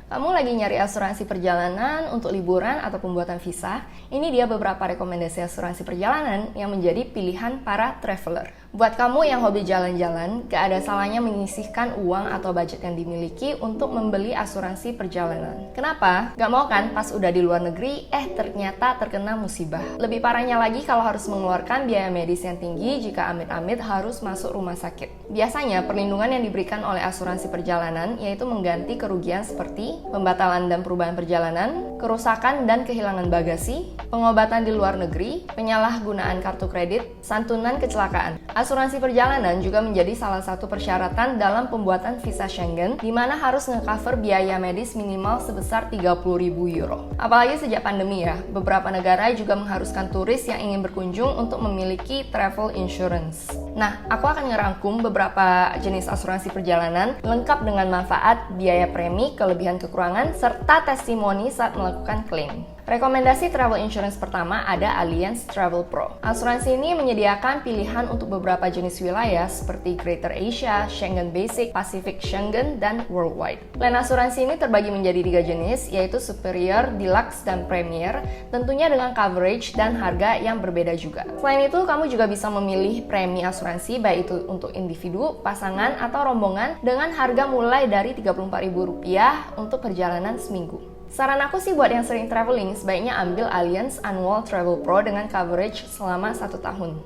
Kamu lagi nyari asuransi perjalanan untuk liburan atau pembuatan visa? Ini dia beberapa rekomendasi asuransi perjalanan yang menjadi pilihan para traveler. Buat kamu yang hobi jalan-jalan, gak ada salahnya menyisihkan uang atau budget yang dimiliki untuk membeli asuransi perjalanan. Kenapa? Gak mau kan pas udah di luar negeri, ternyata terkena musibah. Lebih parahnya lagi kalau harus mengeluarkan biaya medis yang tinggi jika amit-amit harus masuk rumah sakit. Biasanya perlindungan yang diberikan oleh asuransi perjalanan yaitu mengganti kerugian seperti pembatalan dan perubahan perjalanan, kerusakan dan kehilangan bagasi, pengobatan di luar negeri, penyalahgunaan kartu kredit, santunan kecelakaan. Asuransi perjalanan juga menjadi salah satu persyaratan dalam pembuatan visa Schengen, di mana harus nge-cover biaya medis minimal sebesar 30.000 euro. Apalagi sejak pandemi ya, beberapa negara juga mengharuskan turis yang ingin berkunjung untuk memiliki travel insurance. Nah, aku akan ngerangkum beberapa jenis asuransi perjalanan, lengkap dengan manfaat, biaya premi, kelebihan kekurangan, serta testimoni saat melakukan klaim. Rekomendasi travel insurance pertama ada Allianz Travel Pro. Asuransi ini menyediakan pilihan untuk beberapa jenis wilayah seperti Greater Asia, Schengen Basic, Pacific Schengen, dan Worldwide. Plan asuransi ini terbagi menjadi 3 jenis, yaitu Superior, Deluxe, dan Premier, tentunya dengan coverage dan harga yang berbeda juga. Selain itu, kamu juga bisa memilih premi asuransi, baik itu untuk individu, pasangan, atau rombongan dengan harga mulai dari Rp34.000 untuk perjalanan seminggu. Saran aku sih buat yang sering traveling, sebaiknya ambil Allianz Annual Travel Pro dengan coverage selama 1 tahun.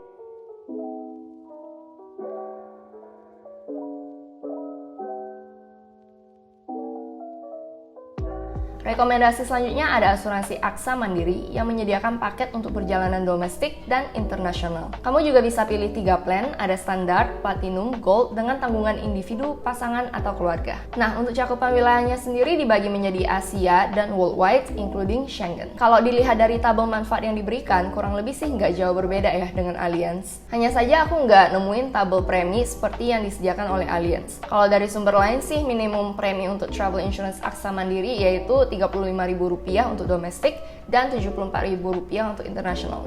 Rekomendasi selanjutnya ada asuransi AXA Mandiri yang menyediakan paket untuk perjalanan domestik dan internasional. Kamu juga bisa pilih 3 plan, ada standar, platinum, gold dengan tanggungan individu, pasangan, atau keluarga. Nah, untuk cakupan wilayahnya sendiri dibagi menjadi Asia dan worldwide, including Schengen. Kalau dilihat dari tabel manfaat yang diberikan, kurang lebih sih nggak jauh berbeda ya dengan Allianz. Hanya saja aku nggak nemuin tabel premi seperti yang disediakan oleh Allianz. Kalau dari sumber lain sih, minimum premi untuk travel insurance AXA Mandiri yaitu Rp35.000 untuk domestik dan Rp74.000 untuk internasional.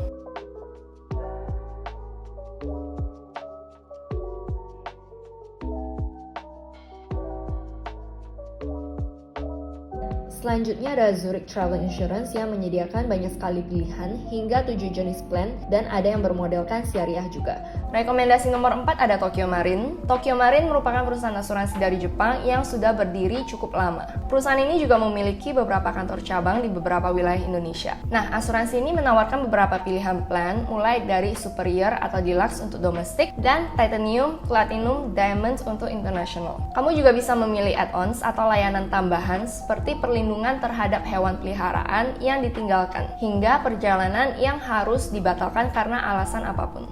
Selanjutnya ada Zurich Travel Insurance yang menyediakan banyak sekali pilihan hingga 7 jenis plan dan ada yang bermodelkan syariah juga. Rekomendasi nomor 4 ada Tokio Marine. Tokio Marine merupakan perusahaan asuransi dari Jepang yang sudah berdiri cukup lama. Perusahaan ini juga memiliki beberapa kantor cabang di beberapa wilayah Indonesia. Nah, asuransi ini menawarkan beberapa pilihan plan mulai dari Superior atau Deluxe untuk domestik dan Titanium, Platinum, Diamond untuk internasional. Kamu juga bisa memilih add-ons atau layanan tambahan seperti perlindungan terhadap hewan peliharaan yang ditinggalkan hingga perjalanan yang harus dibatalkan karena alasan apapun.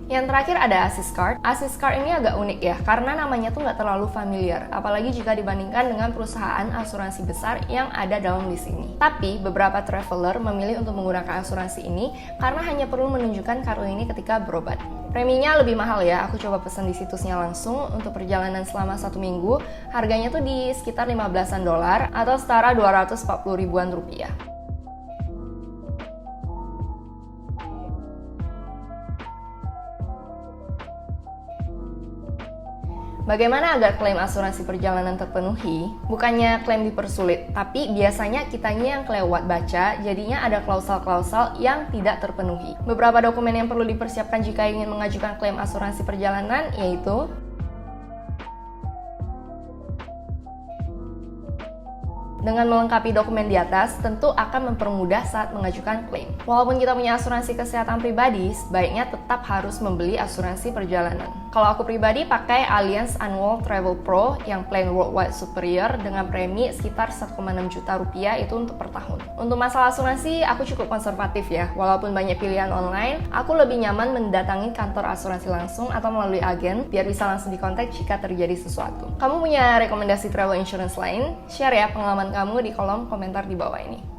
Yang terakhir ada Assist Card. Assist Card ini agak unik ya, karena namanya tuh nggak terlalu familiar, apalagi jika dibandingkan dengan perusahaan asuransi besar yang ada dalam list ini. Tapi, beberapa traveler memilih untuk menggunakan asuransi ini karena hanya perlu menunjukkan kartu ini ketika berobat. Preminya lebih mahal ya, aku coba pesan di situsnya langsung untuk perjalanan selama 1 minggu, harganya tuh di sekitar $15-an atau setara 240 ribuan rupiah. Bagaimana agar klaim asuransi perjalanan terpenuhi? Bukannya klaim dipersulit, tapi biasanya kitanya yang kelewat baca, jadinya ada klausal-klausal yang tidak terpenuhi. Beberapa dokumen yang perlu dipersiapkan jika ingin mengajukan klaim asuransi perjalanan yaitu dengan melengkapi dokumen di atas, tentu akan mempermudah saat mengajukan klaim. Walaupun kita punya asuransi kesehatan pribadi, sebaiknya tetap harus membeli asuransi perjalanan. Kalau aku pribadi pakai Allianz Annual Travel Pro yang plan worldwide superior dengan premi sekitar 1,6 juta rupiah itu untuk per tahun. Untuk masalah asuransi, aku cukup konservatif ya. Walaupun banyak pilihan online, aku lebih nyaman mendatangi kantor asuransi langsung atau melalui agen biar bisa langsung dikontak jika terjadi sesuatu. Kamu punya rekomendasi travel insurance lain? Share ya pengalaman kamu di kolom komentar di bawah ini.